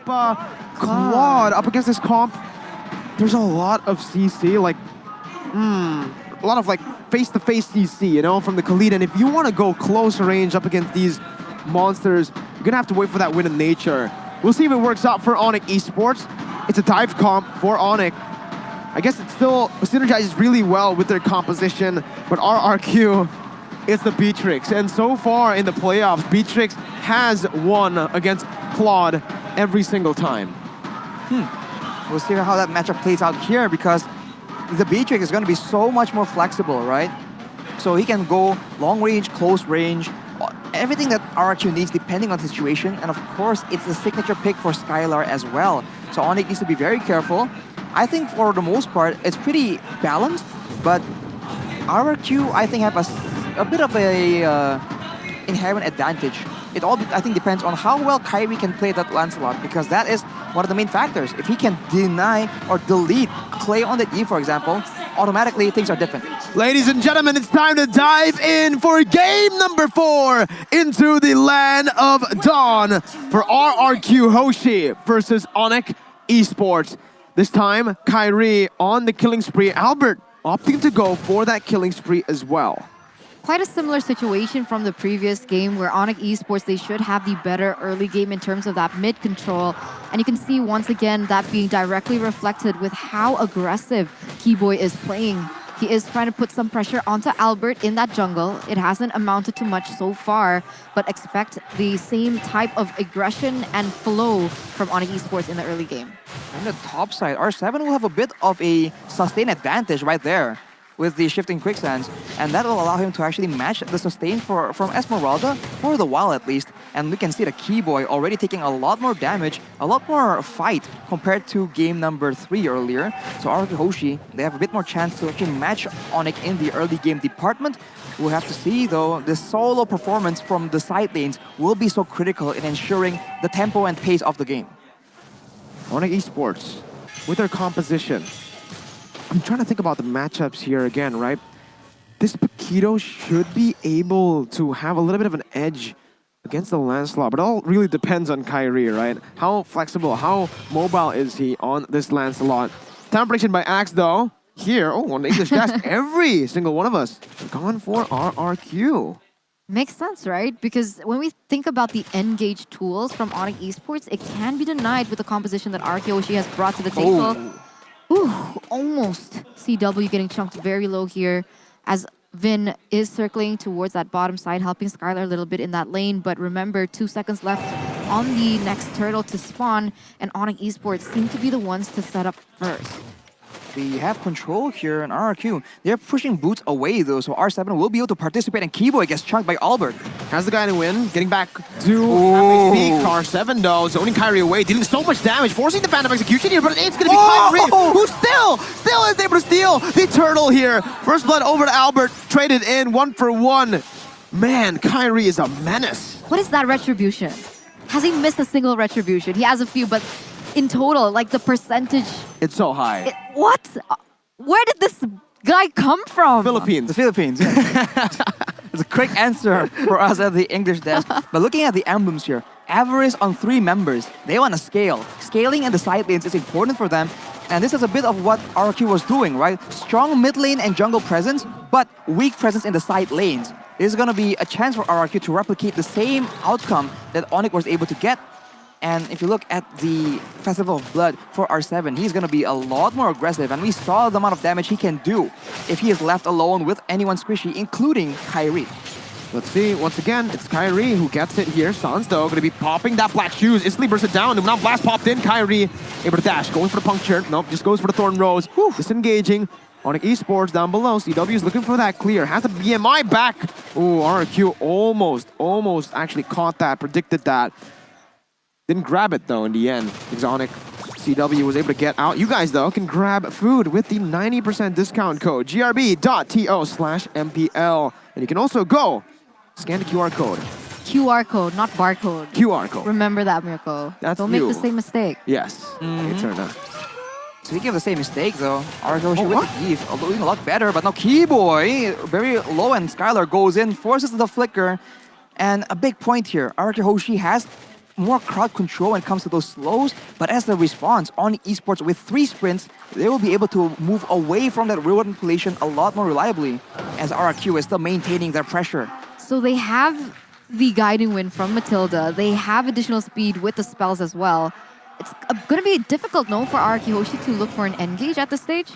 comp Claude up against this comp. There's a lot of CC, like, a lot of like face-to-face CC, you know, from the Khalid. And if you want to go close range up against these monsters, you're gonna have to wait for that win in nature. We'll see if it works out for Onic Esports. It's a dive comp for Onic. I guess it still synergizes really well with their composition, but RRQ is the Beatrix. And so far in the playoffs, Beatrix has won against Claude every single time. We'll see how that matchup plays out here, because the Beatrix is going to be so much more flexible, right? So he can go long range, close range, everything that RRQ needs depending on the situation. And of course, it's the signature pick for Skylar as well. So Onic needs to be very careful. I think for the most part, it's pretty balanced, but RRQ, I think, have a bit of a inherent advantage. It all, I think, depends on how well Kyrie can play that Lancelot, because that is one of the main factors. If he can deny or delete Clay on the E, for example, automatically things are different. Ladies and gentlemen, it's time to dive in for game number 4 into the land of Dawn for RRQ Hoshi versus Onic Esports. This time, Kyrie on the killing spree. Albert opting to go for that killing spree as well. Quite a similar situation from the previous game where Onic Esports, they should have the better early game in terms of that mid control. And you can see once again that being directly reflected with how aggressive Keyboy is playing. He is trying to put some pressure onto Albert in that jungle. It hasn't amounted to much so far, but expect the same type of aggression and flow from Onic Esports in the early game. On the top side, R7 will have a bit of a sustain advantage right there with the shifting quicksands, and that will allow him to actually match the sustain from Esmeralda, for the while at least. And we can see the Keyboy already taking a lot more damage, a lot more fight compared to game number 3 earlier. So RRQ Hoshi, they have a bit more chance to actually match Onic in the early game department. We'll have to see though, the solo performance from the side lanes will be so critical in ensuring the tempo and pace of the game. Onic Esports, with their composition, I'm trying to think about the matchups here again, right? This Paquito should be able to have a little bit of an edge against the Lancelot, but it all really depends on Kyrie, right? How flexible, how mobile is he on this Lancelot? Time prediction by Axe, though. Here, on the English cast, every single one of us gone for RRQ. Makes sense, right? Because when we think about the engage tools from Onic Esports, it can be denied with the composition that RRQ Hoshi has brought to the table. Ooh, almost. CW getting chunked very low here as Vin is circling towards that bottom side, helping Skylar a little bit in that lane. But remember, 2 seconds left on the next turtle to spawn, and Onic Esports seem to be the ones to set up first. They have control here in RRQ. They're pushing Boots away though, so R7 will be able to participate, and Keyboy gets chunked by Albert. Has the guy to win, getting back to FHP. R7 though, zoning Kyrie away, dealing so much damage, forcing the Phantom Execution here, but it's gonna be Kyrie, who still is able to steal the turtle here. First blood over to Albert, traded in 1 for 1. Man, Kyrie is a menace. What is that retribution? Has he missed a single retribution? He has a few, but in total, like the percentage... It's so high. What? Where did this guy come from? Philippines. The Philippines, yeah. It's a quick answer for us at the English desk. But looking at the emblems here, Avarice on 3 members, they want to scale. Scaling in the side lanes is important for them. And this is a bit of what RRQ was doing, right? Strong mid lane and jungle presence, but weak presence in the side lanes. This is going to be a chance for RRQ to replicate the same outcome that Onic was able to get. And if you look at the Festival of Blood for R7, he's going to be a lot more aggressive. And we saw the amount of damage he can do if he is left alone with anyone squishy, including Kyrie. Let's see, once again, it's Kyrie who gets it here. Sans, though, going to be popping that black shoes. Instantly bursts it down. Now blast popped in. Kyrie able to dash. Going for the puncture. Nope, just goes for the Thorn Rose. Whew. Disengaging. Onic Esports down below. CW is looking for that clear. Has the BMI back. Ooh, RRQ almost actually caught that, predicted that. Didn't grab it, though, in the end. Exonic CW was able to get out. You guys, though, can grab food with the 90% discount code, grb.to/MPL. And you can also go scan the QR code. QR code, not barcode. QR code. Remember that, Mirko. That's Don't you. make the same mistake. Yes. Speaking of the same mistake, though, RRQ with the Eve, doing a lot better, but now Keyboy, very low, and Skylar goes in, forces the flicker. And a big point here, RRQ Hoshi has more crowd control when it comes to those slows, but as the response on Esports with 3 sprints, they will be able to move away from that real manipulation a lot more reliably, as RRQ is still maintaining their pressure. So they have the guiding wind from Matilda. They have additional speed with the spells as well. It's going to be difficult, no, for RRQ Hoshi to look for an engage at this stage?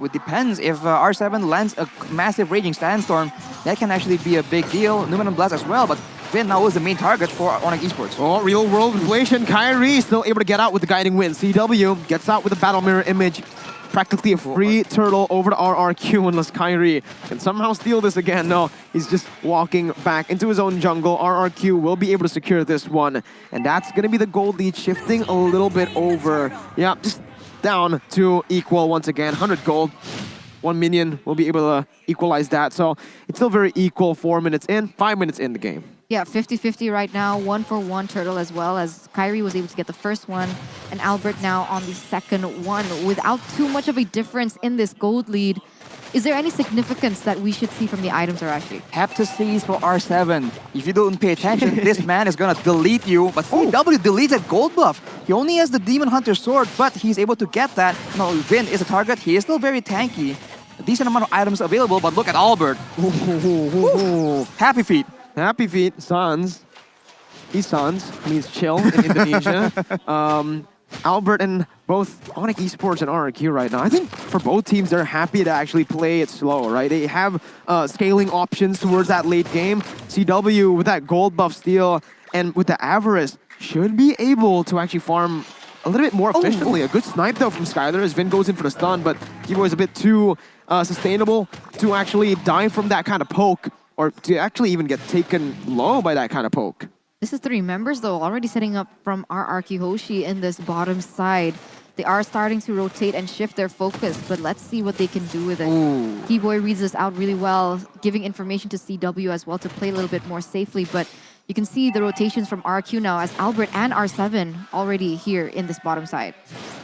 It depends. If R7 lands a massive Raging Sandstorm, that can actually be a big deal. Numinum Blast as well, but Finn now is the main target for Onic Esports. Oh, real world inflation. Kyrie still able to get out with the guiding wind. CW gets out with the battle mirror image. Practically a free turtle over to RRQ unless Kyrie can somehow steal this again. No, he's just walking back into his own jungle. RRQ will be able to secure this one. And that's going to be the gold lead shifting a little bit over. Yeah, just down to equal once again. 100 gold. 1 minion will be able to equalize that. So it's still very equal. 4 minutes in, 5 minutes in the game. Yeah, 50-50 right now. 1-for-1 turtle as well, as Kyrie was able to get the first one, and Albert now on the second one without too much of a difference in this gold lead. Is there any significance that we should see from the items, Arashi? Have to seize for R7. If you don't pay attention, this man is gonna delete you. But CW deleted gold buff. He only has the Demon Hunter sword, but he's able to get that. No, Vin is a target. He is still very tanky. A decent amount of items available, but look at Albert. Happy feet. Happy feet, Sans. He's Sans, means chill in Indonesia. Albert and both Onic Esports and RRQ right now, I think for both teams, they're happy to actually play it slow, right? They have scaling options towards that late game. CW with that gold buff steal and with the Avarice should be able to actually farm a little bit more efficiently. A good snipe though from Skylar as Vin goes in for the stun, but Kibo is a bit too sustainable to actually die from that kind of poke, or to actually even get taken low by that kind of poke. This is 3 members, though, already setting up from RRQ Hoshi in this bottom side. They are starting to rotate and shift their focus, but let's see what they can do with it. Keyboy reads this out really well, giving information to CW as well to play a little bit more safely, but you can see the rotations from RRQ now as Albert and R7 already here in this bottom side.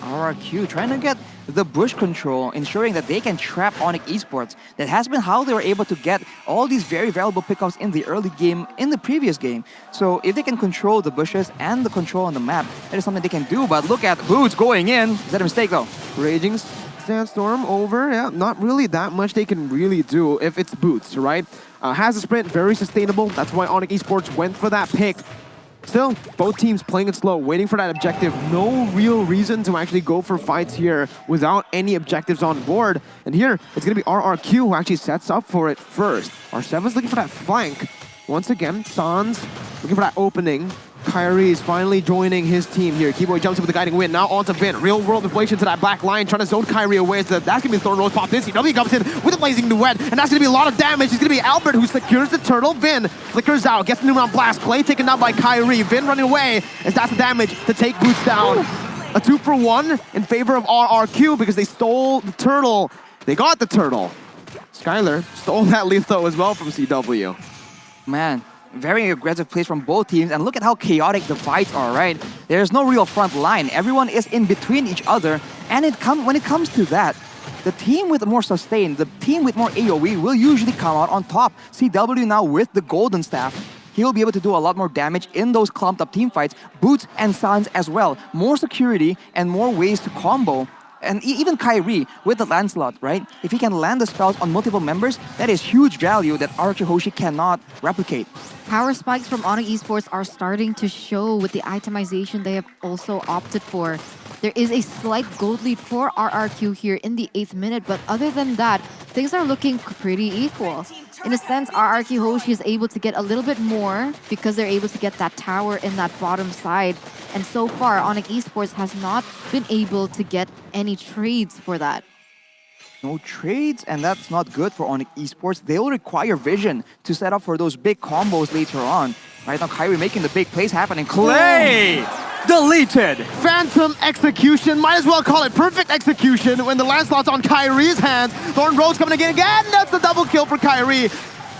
RRQ trying to get the bush control, ensuring that they can trap Onic Esports. That has been how they were able to get all these very valuable pickups in the early game, in the previous game. So if they can control the bushes and the control on the map, that is something they can do. But look at Boots going in. Is that a mistake though? Raging Sandstorm over, yeah, not really that much they can really do if it's Boots, right? Has a sprint, very sustainable. That's why Onic Esports went for that pick. Still, both teams playing it slow, waiting for that objective. No real reason to actually go for fights here without any objectives on board. And here, it's going to be RRQ who actually sets up for it first. R7's looking for that flank. Once again, Sans looking for that opening. Kyrie is finally joining his team here. Keyboy jumps in with the guiding wind. Now onto Vin. Real world inflation to that black line, trying to zone Kyrie away. So that's going to be Thorn Rose popped in. CW comes in with a blazing duet, and that's going to be a lot of damage. It's going to be Albert who secures the turtle. Vin flickers out, gets the new round blast. Play taken down by Kyrie. Vin running away as that's the damage to take Boots down. A 2-for-1 in favor of RRQ because they stole the turtle. They got the turtle. Skylar stole that Litho as well from CW. Man, very aggressive plays from both teams, and look at how chaotic the fights are, right? There's no real front line. Everyone is in between each other, and when it comes to that, the team with more sustain, the team with more AoE will usually come out on top. CW now with the golden staff, he'll be able to do a lot more damage in those clumped up team fights. Boots and Sans as well. More security and more ways to combo. And even Kyrie with the land slot, right? If he can land the spells on multiple members, that is huge value that RRQ Hoshi cannot replicate. Power spikes from Onic Esports are starting to show with the itemization they have also opted for. There is a slight gold lead for RRQ here in the 8th minute, but other than that, things are looking pretty equal. In a sense, RRQ Hoshi is able to get a little bit more because they're able to get that tower in that bottom side. And so far, Onic Esports has not been able to get any trades for that. No trades, and that's not good for Onic Esports. They'll require vision to set up for those big combos later on. Right now, Kyrie making the big plays happen, and Clay deleted. Phantom execution, might as well call it perfect execution when the landslot's on Kyrie's hands. Thorn Rose coming again, that's the double kill for Kyrie.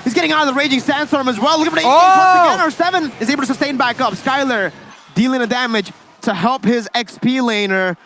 He's getting out of the Raging Sandstorm as well. Looking for the once again, R7 is able to sustain back up. Skylar dealing the damage to help his XP laner.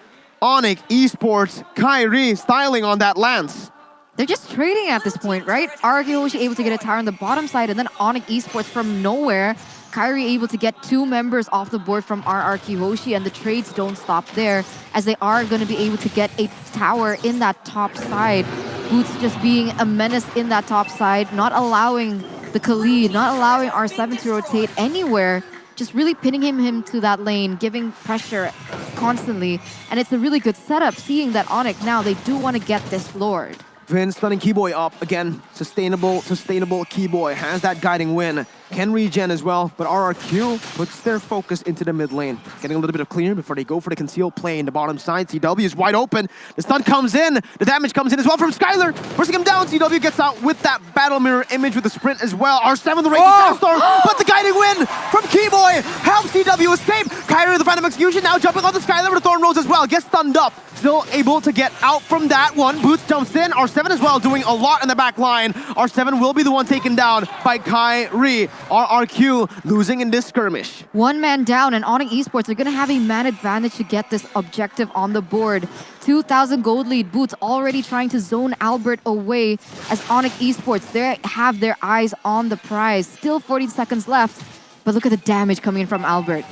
Onic Esports, Kyrie styling on that lance. They're just trading at this point, right? RRQ Hoshi able to get a tower on the bottom side, and then Onic Esports from nowhere Kyrie able to get 2 members off the board from RRQ Hoshi, and the trades don't stop there, as they are going to be able to get a tower in that top side. Boots just being a menace in that top side, not allowing the Khalid, not allowing R7 to rotate anywhere, just really pinning him to that lane, giving pressure constantly. And it's a really good setup, seeing that Onic now, they do want to get this Lord. Vin stunning Keyboy up. Again, sustainable Keyboy has that guiding win. Can regen as well, but RRQ puts their focus into the mid lane. Getting a little bit of clear before they go for the concealed play in the bottom side. CW is wide open. The stun comes in. The damage comes in as well from Skylar. Forcing him down. CW gets out with that battle mirror image with the sprint as well. R7 the Raging Sandstorm, but the guiding win from Keyboy helps CW escape. Kyrie with the Phantom Execution now jumping on the Skylar with the Thorn Rose as well. Gets stunned up. Still able to get out from that one. Boots jumps in. R7 as well doing a lot in the back line. R7 will be the one taken down by Kyrie. RRQ losing in this skirmish. 1 man down, and Onic Esports are going to have a man advantage to get this objective on the board. 2,000 gold lead. Boots already trying to zone Albert away, as Onic Esports, they have their eyes on the prize. Still 40 seconds left, but look at the damage coming in from Albert.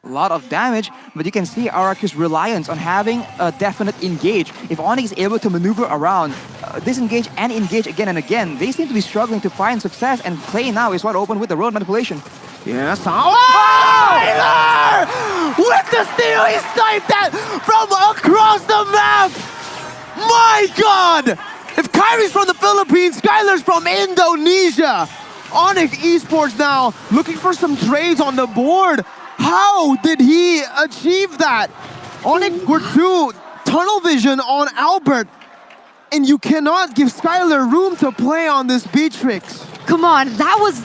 A lot of damage, but you can see RRQ's reliance on having a definite engage. If Onic is able to maneuver around, disengage and engage again and again, they seem to be struggling to find success, and Clay now is wide open with the road manipulation. Yes, Tyler! With the steal, he sniped that from across the map! My God! If Kyrie's from the Philippines, Skylar's from Indonesia! Onic Esports now looking for some trades on the board. How did he achieve that? Onic were 2 tunnel vision on Albert, and you cannot give Skylar room to play on this Beatrix. Come on, that was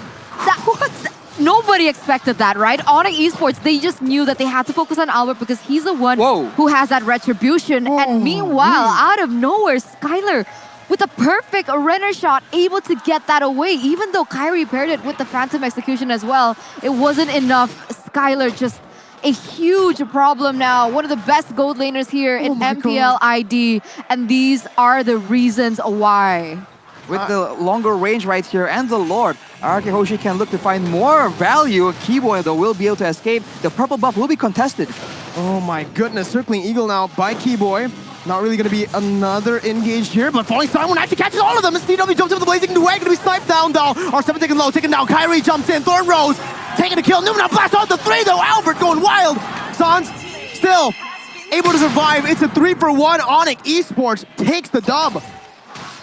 nobody expected that, right? Onic Esports, they just knew that they had to focus on Albert because he's the one who has that retribution. And meanwhile, out of nowhere, Skylar with a perfect Renner shot, able to get that away. Even though Kyrie paired it with the Phantom Execution as well, it wasn't enough. Skylar just a huge problem now. One of the best gold laners here in MPL ID, and these are the reasons why. With the longer range right here and the Lord, RRQ Hoshi can look to find more value. Keyboy though will be able to escape. The purple buff will be contested. Oh my goodness, circling Eagle now by Keyboy. Not really going to be another engage here, but Falling Star One actually catches all of them. As CW jumps over the Blazing Duet, going to be sniped down though. R7 taken low, taken down. Kyrie jumps in, Thorn Rose taking a kill. Newman blast on the 3 though. Albert going wild. Sans still able to survive. It's a 3-for-1. Onic Esports takes the dub.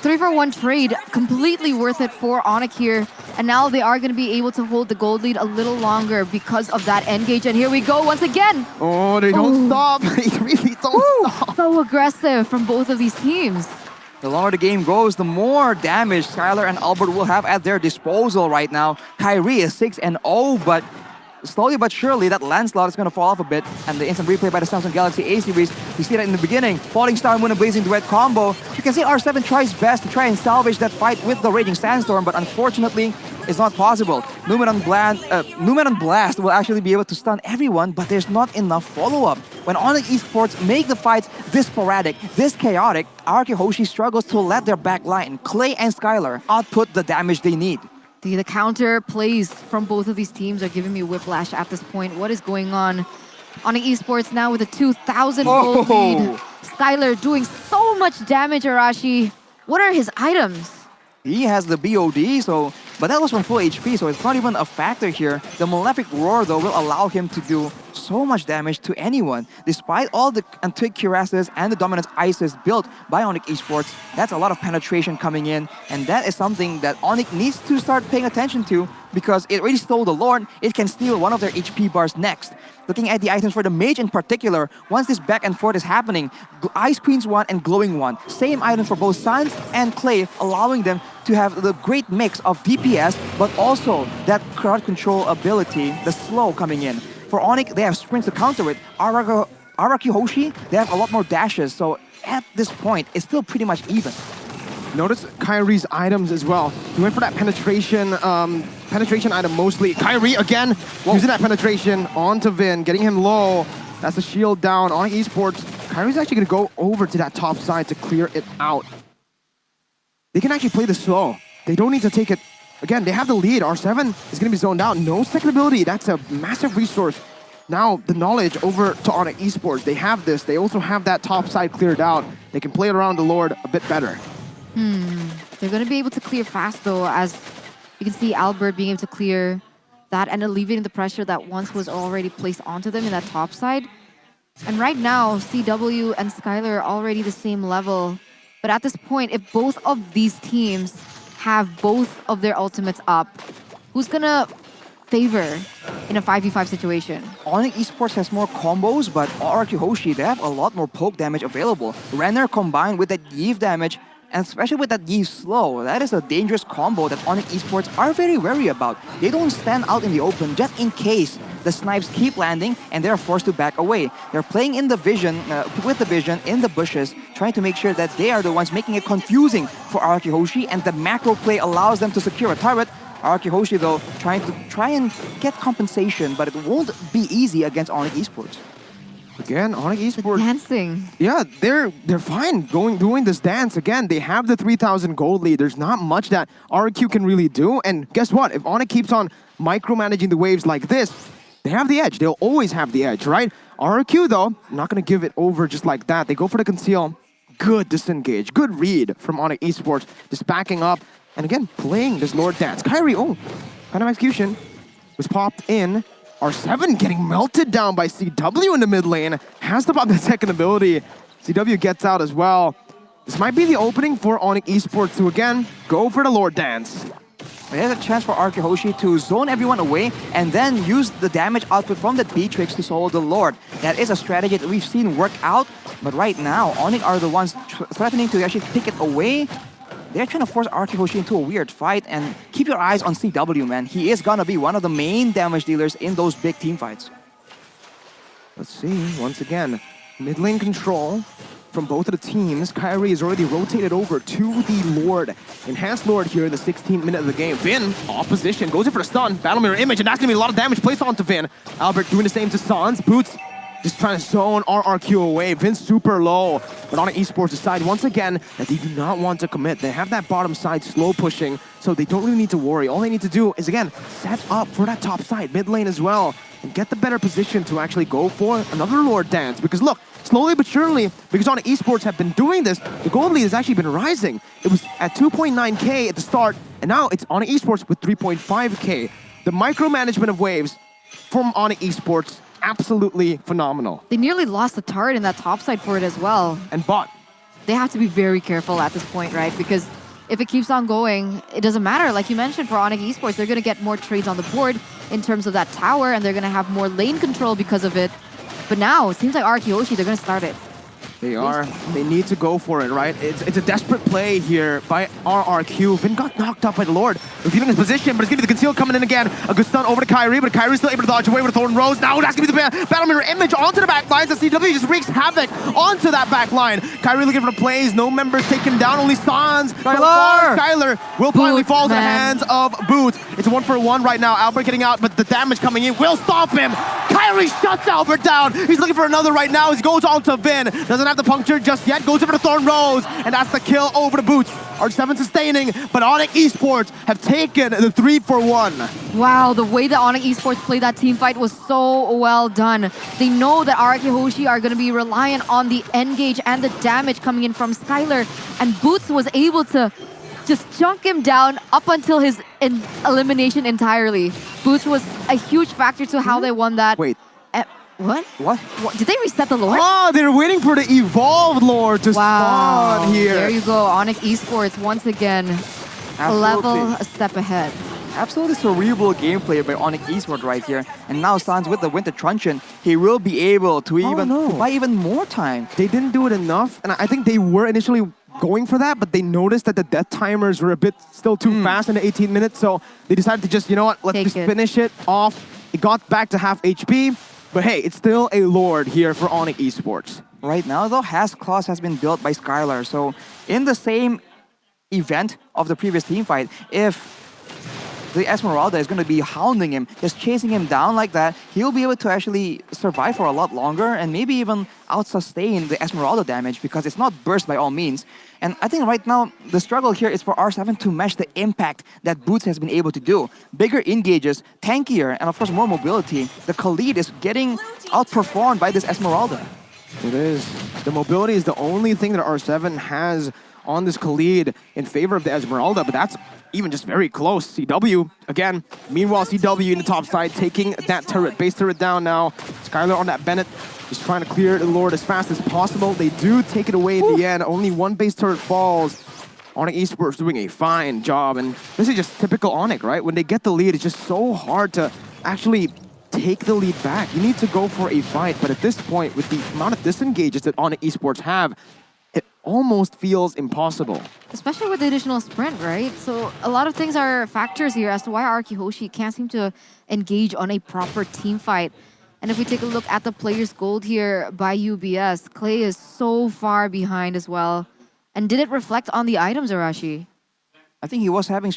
3-for-1 trade, completely worth it for Onic here. And now they are going to be able to hold the gold lead a little longer because of that engage. And here we go once again. Oh, they don't stop. They really don't stop. So aggressive from both of these teams. The longer the game goes, the more damage Skylar and Albert will have at their disposal right now. Kyrie is 6-0, but slowly but surely that landslide is going to fall off a bit, and the instant replay by the Samsung Galaxy A series, we see that in the beginning. Falling Star Moon and Blazing Duet combo. You can see R7 tries best to try and salvage that fight with the Raging Sandstorm, but unfortunately it's not possible. Numen on Blast will actually be able to stun everyone, but there's not enough follow-up. When Onic Esports make the fights this sporadic, this chaotic, RRQ Hoshi struggles to let their back line, Clay and Skylar, output the damage they need. The counter plays from both of these teams are giving me whiplash at this point. What is going on? Onic Esports now with a 2,000 gold lead. Skylar doing so much damage, Arashi. What are his items? He has the BOD, but that was from full HP, so it's not even a factor here. The Malefic Roar, though, will allow him to do so much damage to anyone. Despite all the Antique Cuirasses and the Dominance Ices built by Onic Esports, that's a lot of penetration coming in, and that is something that Onic needs to start paying attention to, because it already stole the Lord. It can steal one of their HP bars next. Looking at the items for the Mage in particular, once this back and forth is happening, Ice Queen's one and Glowing one. Same items for both Sans and Clay, allowing them to have the great mix of DPS, but also that crowd control ability, the slow coming in. For Onic, they have sprints to counter it. RRQ Hoshi, they have a lot more dashes, so at this point, it's still pretty much even. Notice Kyrie's items as well. He went for that penetration item mostly. Kyrie again using that penetration onto Vin, getting him low. That's the shield down on Esports. Kyrie's actually going to go over to that top side to clear it out. They can actually play this slow. They don't need to take it again, they have the lead. R7 is going to be zoned out. No second ability. That's a massive resource. Now, the knowledge over to Onic Esports. They have this. They also have that top side cleared out. They can play it around the Lord a bit better. They're going to be able to clear fast, though, as you can see Albert being able to clear that and alleviating the pressure that once was already placed onto them in that top side. And right now, CW and Skylar are already the same level. But at this point, if both of these teams have both of their ultimates up, who's going to favor in a 5v5 situation? Onic Esports has more combos, but RRQ Hoshi, they have a lot more poke damage available. Renner combined with that Eve damage, and especially with that Eve slow, that is a dangerous combo that Onic Esports are very wary about. They don't stand out in the open just in case the snipes keep landing and they're forced to back away. They're playing in the vision, with the vision in the bushes, trying to make sure that they are the ones making it confusing for RRQ Hoshi, and the macro play allows them to secure a turret. RRQ Hoshi, though, try and get compensation, but it won't be easy against Onic Esports. Again, Onic Esports. Dancing. Yeah, they're fine doing this dance. Again, they have the 3,000 gold lead. There's not much that RRQ can really do. And guess what? If Onic keeps on micromanaging the waves like this, they have the edge. They'll always have the edge, right? RRQ, though, not going to give it over just like that. They go for the conceal. Good disengage. Good read from Onic Esports. Just backing up. And again, playing this Lord dance. Kairi, kind of execution was popped in. R7 getting melted down by CW in the mid lane. Has to pop the second ability. CW gets out as well. This might be the opening for Onic Esports to again go for the Lord dance. There's a chance for RRQ Hoshi to zone everyone away and then use the damage output from the Beatrix to solo the Lord. That is a strategy that we've seen work out, but right now, Onic are the ones threatening to actually take it away. They're trying to force RRQ Hoshi into a weird fight, and keep your eyes on CW, man. He is gonna be one of the main damage dealers in those big team fights. Let's see, once again, mid lane control from both of the teams. Kairi is already rotated over to the Lord. Enhanced Lord here in the 16th minute of the game. Vin, opposition, goes in for a stun. Battle Mirror Image, and that's gonna be a lot of damage placed onto Vin. Albert doing the same to Sans. Boots just trying to zone RRQ away. Vin's super low. But Onic Esports decide once again that they do not want to commit. They have that bottom side slow pushing, so they don't really need to worry. All they need to do is, again, set up for that top side, mid lane as well, and get the better position to actually go for another Lord dance. Because look, slowly but surely, because Onic Esports have been doing this, the gold lead has actually been rising. It was at 2.9k at the start, and now it's Onic Esports with 3.5k. The micromanagement of waves from Onic Esports, absolutely phenomenal. They nearly lost the turret in that top side for it as well. And bot. They have to be very careful at this point, right? Because if it keeps on going, it doesn't matter. Like you mentioned, for Onic Esports, they're going to get more trades on the board in terms of that tower, and they're going to have more lane control because of it. But now, it seems like RRQ Hoshi, they're going to start it. They are. They need to go for it, right? It's a desperate play here by RRQ. Vin got knocked up by the Lord. Revealing his position, but it's going to be the conceal coming in again. A good stun over to Kairi, but Kairi's still able to dodge away with a Thorn Rose. Now that's going to be the Battle Mirror Image onto the back lines. The CW just wreaks havoc onto that back line. Kairi looking for the plays. No members taken down. Only Sans. Skylar will finally fall to the hands of Boots. It's a 1-for-1 right now. Albert getting out, but the damage coming in will stop him. Kairi shuts Albert down. He's looking for another right now. He goes on to Vin. Doesn't have the puncture just yet. Goes over the Thorn Rose, and that's the kill over the Boots. R7 sustaining, but Onic Esports have taken the 3-for-1. Wow, the way that Onic Esports played that team fight was so well done. They know that RRQ Hoshi are going to be reliant on the engage and the damage coming in from Skylar, and Boots was able to just chunk him down up until his elimination entirely. Boots was a huge factor to how they won that. Wait. What? Did they reset the Lord? Oh, they're waiting for the evolved Lord to spawn here. There you go. Onic Esports once again a level, a step ahead. Absolutely cerebral gameplay by Onic Esports right here. And now Sans with the Winter Truncheon, he will be able to buy even more time. They didn't do it enough, and I think they were initially going for that, but they noticed that the death timers were a bit still too fast in the 18 minutes, so they decided to just, you know what, let's just finish it off. It got back to half HP. But hey, it's still a Lord here for Onic Esports. Right now, though, Claws has been built by Skylar. So in the same event of the previous team fight, if the Esmeralda is going to be hounding him, just chasing him down like that, he'll be able to actually survive for a lot longer and maybe even out-sustain the Esmeralda damage because it's not burst by all means. And I think right now, the struggle here is for R7 to match the impact that Boots has been able to do. Bigger engages, tankier, and of course more mobility. The Khalid is getting outperformed by this Esmeralda. It is. The mobility is the only thing that R7 has on this Khalid in favor of the Esmeralda, but that's even just very close. CW, again, meanwhile CW in the top side taking that turret, base turret down now. Skylar on that Bennett, just trying to clear the Lord as fast as possible. They do take it away in the end. Only one base turret falls. Onic Esports doing a fine job, and this is just typical Onic, right? When they get the lead, it's just so hard to actually take the lead back. You need to go for a fight, but at this point, with the amount of disengages that Onic Esports have, it almost feels impossible. Especially with the additional sprint, right? So a lot of things are factors here as to why RRQ Hoshi can't seem to engage on a proper team fight. And if we take a look at the player's gold here by UBS, Clay is so far behind as well. And did it reflect on the items, Arashi? I think he was having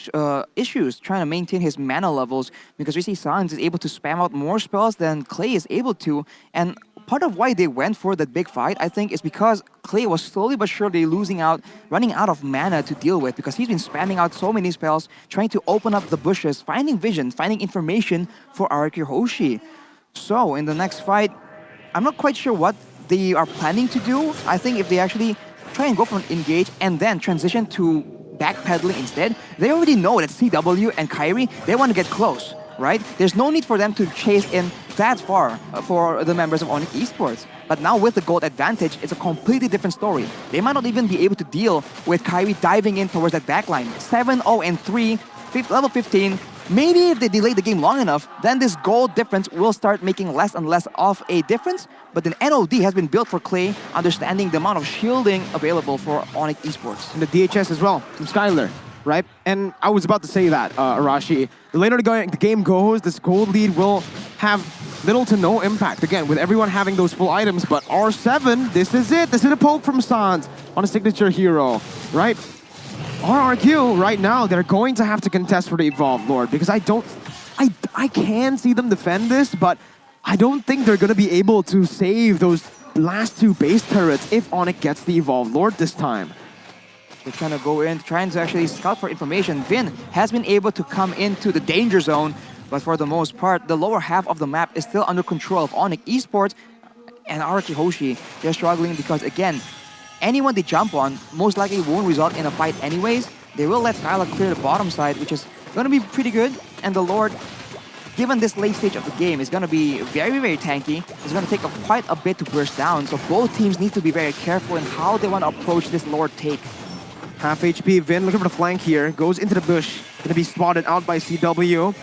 issues trying to maintain his mana levels because we see Sans is able to spam out more spells than Clay is able to. And part of why they went for that big fight, I think, is because Clay was slowly but surely running out of mana to deal with because he's been spamming out so many spells, trying to open up the bushes, finding vision, finding information for RRQ Hoshi. So in the next fight, I'm not quite sure what they are planning to do. I think if they actually try and go for an engage and then transition to backpedaling instead, they already know that CW and Kyrie, they want to get close, right? There's no need for them to chase in that far for the members of Onic Esports. But now with the gold advantage, it's a completely different story. They might not even be able to deal with Kyrie diving in towards that backline. 7-0 and 3, level 15. Maybe if they delay the game long enough, then this gold difference will start making less and less of a difference. But then NOD has been built for Clay, understanding the amount of shielding available for Onic Esports. And the DHS as well, from Skylar, right? And I was about to say that, Arashi. The later the game goes, this gold lead will have little to no impact. Again, with everyone having those full items, but R7, this is it. This is a poke from Sans on a signature hero, right? RRQ, right now, they're going to have to contest for the Evolved Lord because I can see them defend this, but I don't think they're going to be able to save those last two base turrets if Onic gets the Evolved Lord this time. They're trying to go in, trying to actually scout for information. Vin has been able to come into the danger zone, but for the most part, the lower half of the map is still under control of Onic Esports and RRQ Hoshi. They're struggling because, again, anyone they jump on most likely won't result in a fight anyways. They will let Skylar clear the bottom side, which is going to be pretty good. And the Lord, given this late stage of the game, is going to be very, very tanky. It's going to take quite a bit to burst down. So both teams need to be very careful in how they want to approach this Lord take. Half HP, Vin looking for the flank here. Goes into the bush. Going to be spotted out by CW.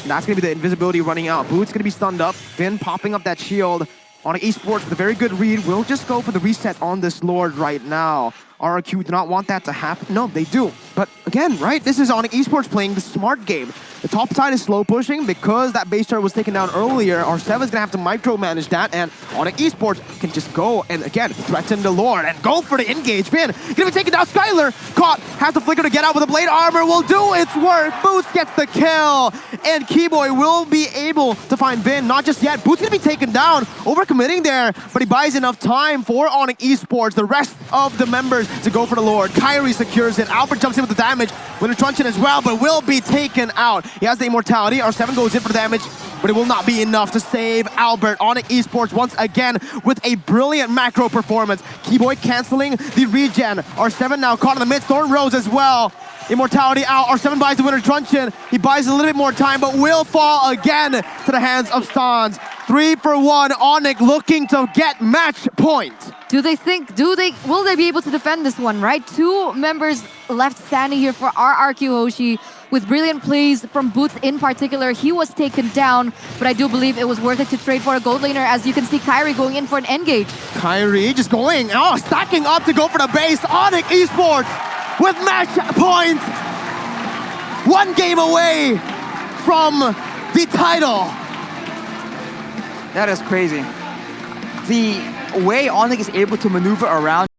That's going to be the invisibility running out. Boots going to be stunned up. Vin popping up that shield. Onic Esports with a very good read. We'll just go for the reset on this Lord right now. RRQ do not want that to happen. No, they do. But again, right, this is Onic Esports playing the smart game. The top side is slow pushing because that base turret was taken down earlier. R7 is going to have to micromanage that, and Onic Esports can just go and again threaten the Lord and go for the engage. Finn going to be taken down. Skylar caught, has the flicker to get out with the blade armor. Will do its work. Boots gets the kill, and Keyboy will be able to find Vin. Not just yet. Boots going to be taken down, overcommitting there, but he buys enough time for Onic Esports. The rest of the members to go for the Lord. Kyrie secures it. Albert jumps in with the damage. Winter Truncheon as well, but will be taken out. He has the immortality. R7 goes in for the damage, but it will not be enough to save Albert. Onic Esports once again with a brilliant macro performance. Keyboy canceling the regen. R7 now caught in the mid. Thorn Rose as well. Immortality out. R7 buys the Winter Truncheon. He buys a little bit more time, but will fall again to the hands of Sans. 3 for 1. Onic looking to get match point. Will they be able to defend this one, right? 2 members left standing here for RRQ Hoshi with brilliant plays from Boots in particular. He was taken down, but I do believe it was worth it to trade for a gold laner, as you can see Kyrie going in for an engage. Kyrie just going, stacking up to go for the base. Onic Esports with match point. 1 game away from the title. That is crazy. The way Onic is able to maneuver around